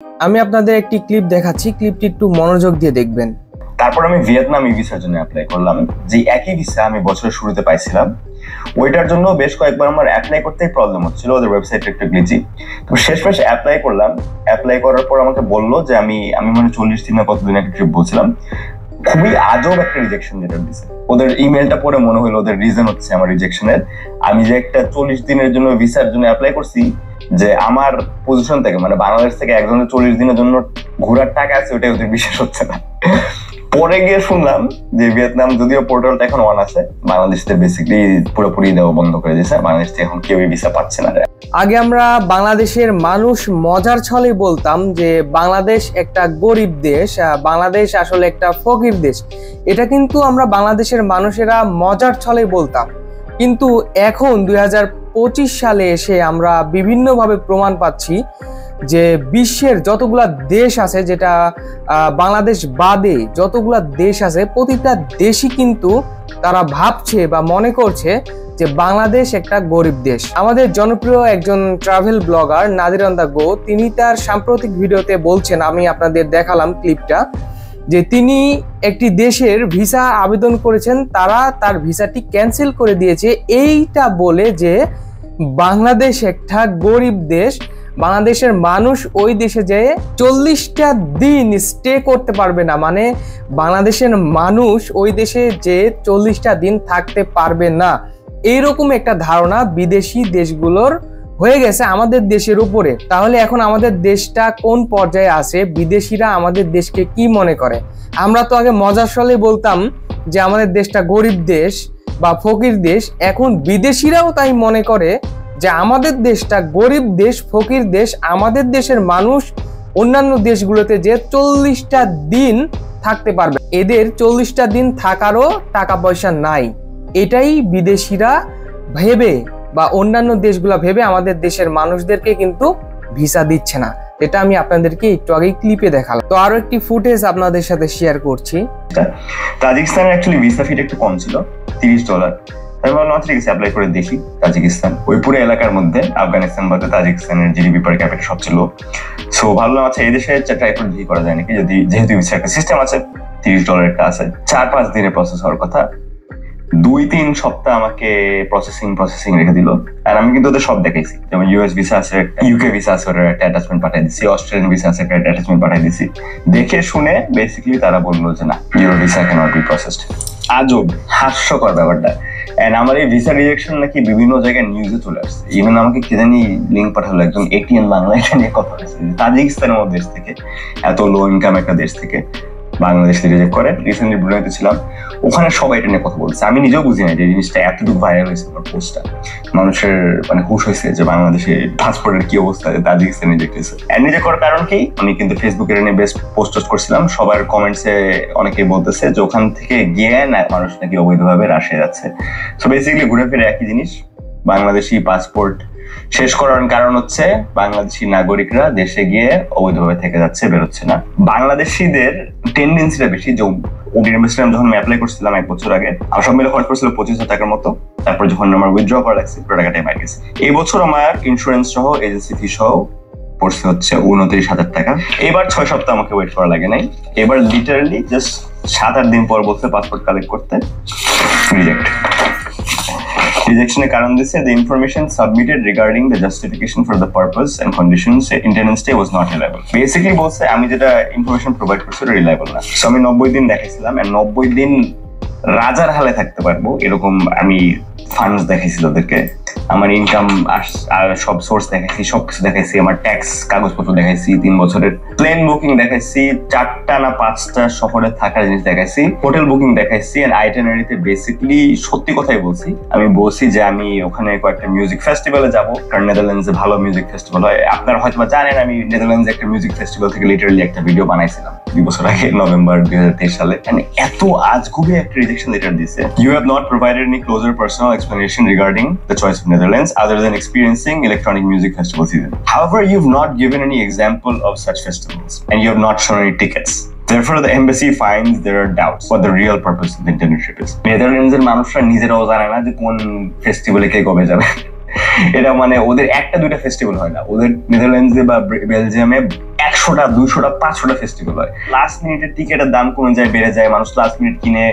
আমি আপনাদের একটি ক্লিপ দেখাচ্ছি, ক্লিপটি একটু মনোযোগ দিয়ে দেখবেন। তারপর আমি ভিয়েতনাম ভিসার জন্য অ্যাপ্লাই করলাম, যে একই ভিসা আমি বছরের শুরুতে পাইছিলাম। ওইটার জন্য বেশ কয়েকবার আমার অ্যাপ্লাই করতেই প্রবলেম হচ্ছিল, ওদের ওয়েবসাইট একটু গ্লিচি। তো শেষমেশ অ্যাপ্লাই করলাম। অ্যাপ্লাই করার পর আমাকে বললো যে আমি মানে 40 দিন না কতদিন একটা ট্রিপ বলছিলাম। খুবই আজব একটা রিজেকশন লেটার দিছে। ওদের ইমেলটা পড়ে মনে হলো ওদের রিজন হচ্ছে আমার রিজেকশনের। আমি যে একটা 40 দিনের জন্য ভিসার জন্য অ্যাপ্লাই করছি, যে আমার পজিশন থেকে মানে বাংলাদেশ থেকে একজনের 40 দিনের জন্য ঘোরার টাকা আছে, ওটাই ওদের বিশ্বাস হচ্ছে না। পরে গিয়ে শুনলাম যে ভিয়েতনাম যদিও পোর্টালটা এখন অন আছে, বাংলাদেশে বেসিক্যালি পুরোপুরি দেওয়া বন্ধ করে দিয়েছে, বাংলাদেশ থেকে এখন কেউই ভিসা পাচ্ছে না। আগে আমরা বাংলাদেশের মানুষ মজার ছলে বলতাম যে বাংলাদেশ একটা গরিব দেশ, বাংলাদেশ আসলে একটা ফকির দেশ। এটা কিন্তু আমরা বাংলাদেশের মানুষেরা মজার ছলে বলতাম, কিন্তু এখন 2025 সালে এসে আমরা বিভিন্নভাবে প্রমাণ পাচ্ছি যে বিশ্বের যতগুলা দেশ আছে, যেটা বাংলাদেশ বাদে যতগুলা দেশ আছে, প্রতিটা দেশই কিন্তু তারা ভাবছে বা মনে করছে যে বাংলাদেশ একটা গরিব দেশ। আমাদের জনপ্রিয় একজন travel blogger Nadir on the go, তিনি তার সাম্প্রতিক ভিডিওতে বলছেন, আমি আপনাদের দেখালাম ক্লিপটা, যে তিনি একটি দেশের ভিসা আবেদন করেছেন, তারা তার ভিসাটি ক্যান্সেল করে দিয়েছে, এইটা বলে যে বাংলাদেশ একটা গরিব দেশ, বাংলাদেশের মানুষ ওই দেশে যেয়ে 40টা দিন স্টে করতে পারবে না, মানে বাংলাদেশের মানুষ ওই দেশে যে 40টা দিন থাকতে পারবে না, এইরকম একটা ধারণা বিদেশি দেশগুলোর হয়ে গেছে আমাদের দেশের উপরে। তাহলে এখন আমাদের দেশটা কোন পর্যায়ে আছে, বিদেশিরা আমাদের দেশকে কি মনে করে? আমরা তো আগে মজার ছলে বলতাম যে আমাদের দেশটা গরিব দেশ বা ফকির দেশ, এখন বিদেশিরাও তাই মনে করে যে আমাদের দেশটা গরিব দেশ, ফকির দেশ। আমাদের দেশের মানুষ অন্যান্য দেশগুলোতে যে 40টা দিন থাকতে পারবে, এদের 40টা দিন থাকারও টাকা পয়সা নাই। এটাই বিদেশিরা ভেবে বা অন্যান্য দেশগুলা ভেবে আমাদের দেশের মানুষদেরকে কিন্তু ভিসা দিচ্ছে না। এটা আমি আপনাদেরকে একটু আগেই ক্লিপে দেখালাম। তো আরো একটি ফুটেজ আপনাদের সাথে শেয়ার করছি। তাজিকিস্তানের অ্যাকচুয়ালি ভিসা ফি একটু কম ছিল, $30। আমি ভাবলাম ঠিক আছে অ্যাপ্লাই করে দেখি। তাজিকিস্তান ওই পুরো এলাকার মধ্যে আফগানিস্তান বাদে তাজিকিস্তানের জিডিপি পার ক্যাপিটা সবচেয়ে লো। সো ভাবলাম আচ্ছা এই দেশে ট্রাই করে দেখি করা যায় নাকি, যদি যেহেতু ভিসা একটা সিস্টেম আছে, $30 একটা আছে, 4-5 দিনে প্রসেস হওয়ার কথা, 2-3 সপ্তাহ আমাকে প্রসেসিং রেখে দিল। আর আমি কিন্তু ওদের সব দেখাইছি, যেমন ইউএস ভিসা আছে, ইউকে ভিসা আছে, ওরা একটা অ্যাটাচমেন্ট পাঠিয়ে দিচ্ছি, অস্ট্রেলিয়ান ভিসা আছে, একটা অ্যাটাচমেন্ট পাঠিয়ে দিচ্ছি। দেখে শুনে বেসিক্যালি তারা বললো যে না, your visa cannot be processed. আজব হাস্যকর ব্যাপারটা। এন্ড আমার এই ভিসা রিজেকশন নাকি বিভিন্ন জায়গায় নিউজে চলে আসছে। ইভেন আমাকে কে জানি লিঙ্ক পাঠালো, একজন এটিএন বাংলা এটা নিয়ে কথা হয়েছে, তাজিকিস্তানের মতো দেশ থেকে, এত লো ইনকাম একটা দেশ থেকে বাংলাদেশ রিজেক্ট করে। রিসেন্টলি ব্রুনেতে ছিলাম, ওখানে সবাই এটা নিয়ে কথা বলছে। আমি নিজেও বুঝি না যে জিনিসটা এতটুকু ভাইরাল হয়েছে। আমার পোস্টটা মানুষের মানে খুশ হয়েছে যে বাংলাদেশে পাসপোর্টের কি অবস্থা, যে তাজিকিস্তান রিজেক্ট হয়েছে। রিজেক্ট করার কারণ কি, আমি কিন্তু ফেসবুকে এটা নিয়ে বেশ পোস্ট করছিলাম। সবার কমেন্টসে অনেকেই বলতেছে যে ওখান থেকে গিয়ে না মানুষ নাকি অবৈধভাবে রাশিয়া যাচ্ছে। সো বেসিক্যালি ঘুরে ফিরে একই জিনিস, বাংলাদেশি পাসপোর্ট শেষ করার কারণ হচ্ছে বাংলাদেশি নাগরিকরা দেশে গিয়ে অবৈধভাবে থেকে যাচ্ছে, বেরোচ্ছে না। বাংলাদেশিদের টেন্ডেন্সিটা বেশি। যে ইনভেস্টমেন্ট যখন আমি অ্যাপ্লাই করছিলাম 1 বছর আগে, আমার সব মিলে খরচ পড়ছিল 25,000 টাকার মতো। তারপর যখন আমার উইথড্র করা লাগছে, পুরো টাকাটাই মার গেছে। এই বছর আমার ইন্স্যুরেন্স সহ এজেন্সি ফি সহ পড়ছে হচ্ছে 29,000 টাকা। এবার 6 সপ্তাহ আমাকে ওয়েট করা লাগে নাই। এবার লিটারালি জাস্ট 7-8 দিন পর বলছে পাসপোর্ট কালেক্ট করতে, রিজেক্ট। রিজেকশনের কারণ দিচ্ছে, the information submitted regarding the justification for the purpose and conditions intended stay was not reliable. Basically বলছে আমি যেটা ইনফরমেশন প্রোভাইড করছি ওটা রিলায়েবল না। সো আমি 90 দিন দেখাইছিলাম, আর 90 দিন রাজার হালে থাকতে পারবো এরকম আমি ফান্ডস দেখাইছি ওদেরকে। আমার ইনকাম আর সব সোর্স দেখাইছি, সবকিছু দেখাইছি, আমার ট্যাক্স কাগজপত্র দেখাইছি, 3 বছরের প্লেন বুকিং দেখাইছি, 4টা না 5টা শহরে থাকার জিনিস দেখাইছি, হোটেল বুকিং দেখাইছি। এন্ড আইটিনারিতে বেসিক্যালি সত্যি কথাই বলছি, আমি বলছি যে আমি ওখানে কয়েকটা মিউজিক ফেস্টিভ্যালে যাবো, কারণ নেদারল্যান্ডসে ভালো মিউজিক ফেস্টিভ্যাল হয়। আপনারা হয়তো জানেন আমি নেদারল্যান্ডসে একটা মিউজিক ফেস্টিভ্যাল থেকে লিটারালি একটা ভিডিও বানাইছিলাম 2 বছর আগে, নভেম্বর 2023 সালে। এত আজগুবি একটা রিজেকশন লেটার দিছে। You have not provided any closer personal explanation regarding the choice of Netherlands other than experiencing electronic music festival season. However, you've not given any example of such festivals and you have not shown any tickets. Therefore, the embassy finds there are doubts what the real purpose of the intended trip is. Netherlands এর মানুষরা নিজেরাও জানে না যে কোন ফেস্টিভ্যালে কে কবে যাবে। এটা মানে ওদের একটা দুইটা ফেস্টিভ্যাল হয় না, ওদের নেদারল্যান্ডসে বা বেলজিয়ামে 100টা 200টা 500টা ফেস্টিভ্যাল হয়। লাস্ট মিনিটের টিকিটের দাম কমে যায়, বেড়ে যায়, মানুষ লাস্ট মিনিট কিনে,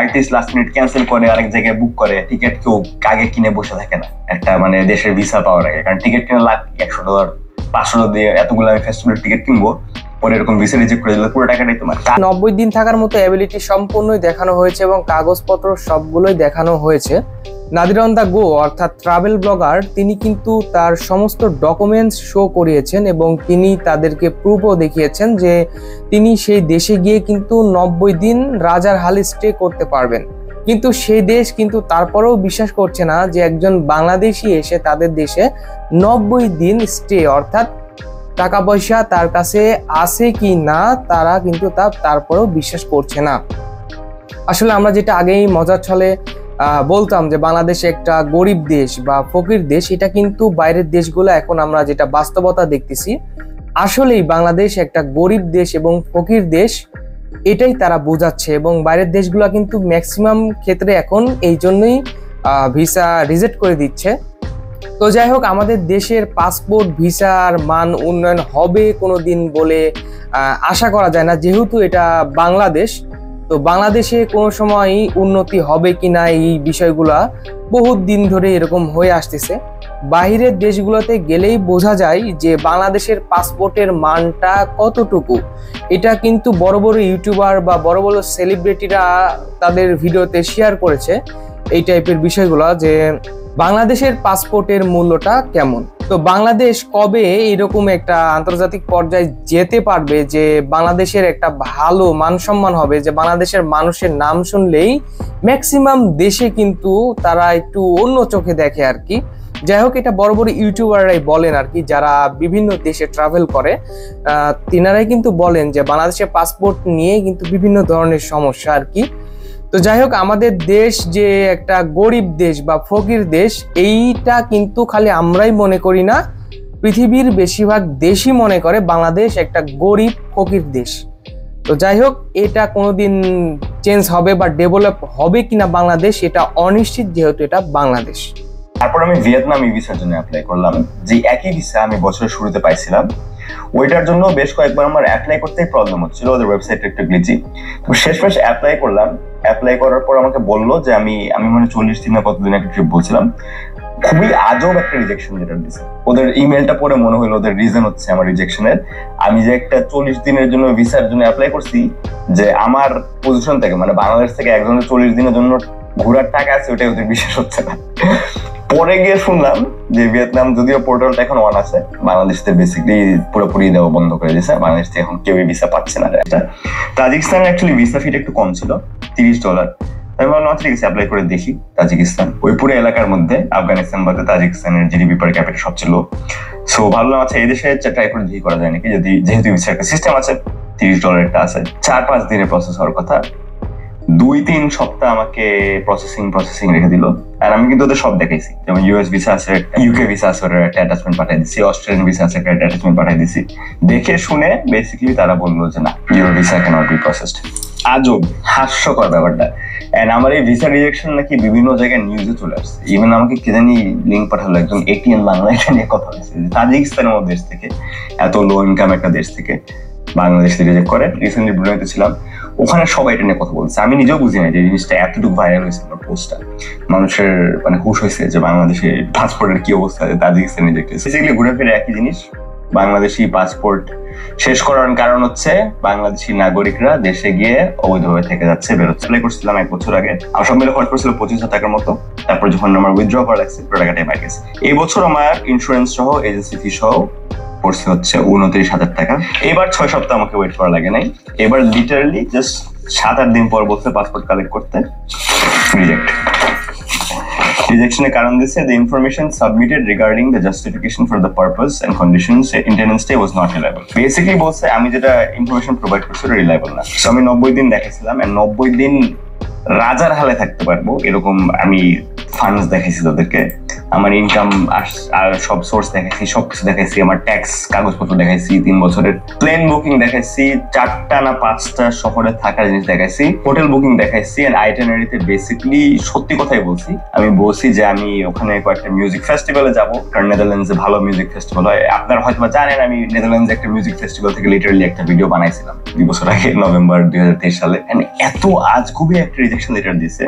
আর্টিস্ট লাস্ট মিনিট ক্যান্সেল করে আরেক জায়গায় বুক করে, টিকিট কেউ আগে কিনে বসে থাকে না একটা মানে দেশের ভিসা পাওয়ার আগে, কারণ টিকিট কিনে লাখ $100 $500 দিয়ে এতগুলো আমি ফেস্টিভ্যাল টিকিট কিনবো, পরে এরকম ভিসা রিজেক্ট করে দিলে পুরো টাকাটাই তোমার। 90 দিন থাকার মতো অ্যাবিলিটি সম্পূর্ণই দেখানো হয়েছে এবং কাগজপত্র সবগুলোই দেখানো হয়েছে। নাদির অন দ্য গো অর্থাৎ ট্রাভেল ব্লগার, তিনি কিন্তু তার সমস্ত ডকুমেন্টস শো করিয়েছেন এবং তিনি তাদেরকে প্রুফও দেখিয়েছেন যে তিনি সেই দেশে গিয়ে কিন্তু 90 দিন রাজার হালে স্টে করতে পারবেন। কিন্তু সেই দেশ কিন্তু তারপরেও বিশ্বাস করছে না যে একজন বাংলাদেশি এসে তাদের দেশে 90 দিন স্টে, অর্থাৎ টাকা পয়সা তার কাছে আছে কি না তারা কিন্তু তারপরেও বিশ্বাস করছে না। আসলে আমরা যেটা আগেই মজার ছলে বলতাম যে বাংলাদেশ একটা গরিব দেশ বা ফকির দেশ, এটা কিন্তু বাইরের দেশগুলো এখন আমরা যেটা বাস্তবতা দেখতেছি, আসলেই বাংলাদেশ একটা গরিব দেশ এবং ফকির দেশ, এটাই তারা বোঝাচ্ছে। এবং বাইরের দেশগুলো কিন্তু ম্যাক্সিমাম ক্ষেত্রে এখন এই জন্যই ভিসা রিজেক্ট করে দিচ্ছে। তো যাই হোক, আমাদের দেশের পাসপোর্ট ভিসার মান উন্নয়ন হবে কোনোদিন বলে আশা করা যায় না, যেহেতু এটা বাংলাদেশ। তো বাংলাদেশে কোনো সময় উন্নতি হবে কিনা এই বিষয়গুলা বহুত দিন ধরে এরকম হয়ে আসতেছে। বাইরের দেশগুলোতে গেলেই বোঝা যায় যে বাংলাদেশের পাসপোর্টের মানটা কতটুকু। এটা কিন্তু বড় বড় ইউটিউবার বা বড় বড় সেলিব্রিটিরা তাদের ভিডিওতে শেয়ার করেছে এই টাইপের বিষয়গুলো, যে বাংলাদেশের পাসপোর্টের মূল্যটা কেমন। তো বাংলাদেশ কবে এরকম একটা আন্তর্জাতিক পর্যায়ে যেতে পারবে যে বাংলাদেশের একটা ভালো মানসম্মান হবে, যে বাংলাদেশের মানুষের নাম শুনলেই ম্যাক্সিমাম দেশে কিন্তু তারা একটু অন্য চোখে দেখে আর কি। যাই হোক, এটা বড় বড় ইউটিউবাররাই বলেন আর কি, যারা বিভিন্ন দেশে ট্রাভেল করে তিনারাই কিন্তু বলেন যে বাংলাদেশের পাসপোর্ট নিয়ে কিন্তু বিভিন্ন ধরনের সমস্যা আর কি। তো যাই হোক, আমাদের দেশ যে একটা গরিব দেশ বা ফকির দেশ, এইটা কিন্তু খালি আমরাই মনে করি না, পৃথিবীর বেশিরভাগ দেশই মনে করে বাংলাদেশ একটা গরিব ফকির দেশ। তো যাই হোক, এটা কোনোদিন চেঞ্জ হবে বা ডেভেলপ হবে কিনা বাংলাদেশ, এটা অনিশ্চিত, যেহেতু এটা বাংলাদেশ। তারপর আমি ভিয়েতনামি ভিসার জন্য অ্যাপ্লাই করলাম, যে একই ভিসা আমি বছরের শুরুতে পাইছিলাম। ওইটার জন্য বেশ কয়েকবার আমার অ্যাপ্লাই করতেই প্রবলেম হচ্ছিল, ওদের ওয়েবসাইটটা একটু গ্লিচি। তো শেষমেশ অ্যাপ্লাই করলাম। অ্যাপ্লাই করার পর আমাকে বললো যে আমি মনে 40 দিন না কতদিন একটা ট্রিপ বলছিলাম, খুবই আজব একটা রিজেকশন যেটা দিছে। ওদের ইমেলটা পড়ে মনে হলো ওদের রিজন হচ্ছে আমার রিজেকশনের, আমি যে একটা 40 দিনের জন্য ভিসার জন্য অ্যাপ্লাই করছি, যে আমার পজিশন থেকে মানে বাংলাদেশ থেকে একজনের 40 দিনের জন্য ঘোরার টাকা আছে, ওটাই ওদের বিশ্বাস হচ্ছে না। পরে গিয়ে শুনলাম যে ভিয়েতনাম, যদিও পোর্টালটা এখন অন আছে, বাংলাদেশ থেকে বেসিক্যালি পুরোপুরি দেওয়া বন্ধ করে দিয়েছে, বাংলাদেশ থেকে এখন কেউই ভিসা পাচ্ছে না। তাজিকিস্তানের অ্যাকচুয়ালি ভিসা ফিটা একটু কম ছিল, $30। আমি ভাবলাম ঠিক আছে অ্যাপ্লাই করে দেখি। তাজিকিস্তান, ওই পুরো এলাকার মধ্যে আফগানিস্তান বাদে তাজিকিস্তানের জিডিপি পার ক্যাপিটা সবচেয়ে লো। সো ভাবলাম আচ্ছা এই দেশে ট্রাই করে দেখি করা যায় নাকি, যদি যেহেতু ভিসা একটা সিস্টেম আছে, $30 একটা আছে, 4-5 দিনে প্রসেস হওয়ার কথা, 2-3 সপ্তাহ আমাকে প্রসেসিং রেখে দিল। আর আমি কিন্তু ওদের সব দেখাইছি, যেমন ইউএস ভিসা আছে, ইউকে ভিসা আছে, ওদের একটা অ্যাটাচমেন্ট পাঠিয়ে দিচ্ছি, অস্ট্রেলিয়ান ভিসা আছে, একটা অ্যাটাচমেন্ট পাঠিয়ে দিচ্ছি। দেখে শুনে বেসিক্যালি তারা বললো যে না, your visa cannot be processed. আজব হাস্যকর ব্যাপারটা। এন্ড আমার এই ভিসা রিজেকশন নাকি বিভিন্ন জায়গায় নিউজে চলে আসছে। ইভেন আমাকে কে জানি লিঙ্ক পাঠালো, একদম ATN বাংলা এটা নিয়ে কথা হয়েছে, তাজিকিস্তানের মতো দেশ থেকে, এত লো ইনকাম একটা দেশ থেকে বাংলাদেশ রিজেক্ট করে। রিসেন্টলি ব্রুনেতে ছিলাম, ওখানে সবাই এটা নিয়ে কথা বলছে, আমি নিজেও বুঝি না যে জিনিসটা এতটুকু ভাইরাল হয়েছে। আমার পোস্টটা মানুষের মানে হুশ হয়েছে যে বাংলাদেশে পাসপোর্টের কি অবস্থা, তাজিকিস্তান রিজেক্ট হয়েছে। বেসিক্যালি ঘুরে ফিরে একই জিনিস, বাংলাদেশি পাসপোর্ট শেষ করার কারণ হচ্ছে বাংলাদেশি নাগরিকরা দেশে গিয়ে অবৈধভাবে থেকে যাচ্ছে, বেরোচ্ছে। অ্যাপ্লাই করছিলাম 1 বছর আগে, আমার সব মিলে খরচ পড়ছিল 25,000 টাকার মতো। তারপর যখন আমার উইথড্র করা লাগছে, পুরো টাকাটাই মার গেছে। এই বছর আমার ইন্স্যুরেন্স সহ, এজেন্সি ফি সহ পড়ছে হচ্ছে 29,000 টাকা। এবার 6 সপ্তাহ আমাকে ওয়েট করা লাগে নাই, এবার লিটারালি জাস্ট 7-8 দিন পর বলছে পাসপোর্ট কালেক্ট করতে, রিজেক্ট। রিজেকশনের কারণ দিচ্ছে, the information submitted regarding the justification for the purpose and conditions intended stay was not reliable. Basically বলছে আমি যেটা ইনফরমেশন প্রোভাইড করছি ওটা রিলায়েবল না। সো আমি 90 দিন দেখাইছিলাম, 90 দিন রাজার হালে থাকতে পারবো এরকম আমি ফান্ডস দেখাইছি তাদেরকে, আমার ইনকাম আর সব সোর্স দেখাইছি, সবকিছু দেখাইছি, আমার ট্যাক্স কাগজপত্র দেখাইছি, 3 বছরের প্লেন বুকিং দেখাইছি, 4টা না 5টা শহরে থাকার জিনিস দেখাইছি, হোটেল বুকিং দেখাইছি। এন্ড আইটেনারিতে বেসিক্যালি সত্যি কথাই বলছি, আমি বলছি যে আমি ওখানে কয়েকটা মিউজিক ফেস্টিভ্যালে যাবো, কারণ নেদারল্যান্ডসে ভালো মিউজিক ফেস্টিভ্যাল হয়। আপনারা হয়তো জানেন আমি নেদারল্যান্ডসে একটা মিউজিক ফেস্টিভ্যাল থেকে লিটারালি একটা ভিডিও বানাইছিলাম 2 বছর আগে, নভেম্বর 2023 সালে। এত আজগুবি একটা রিজেকশন লেটার দিছে।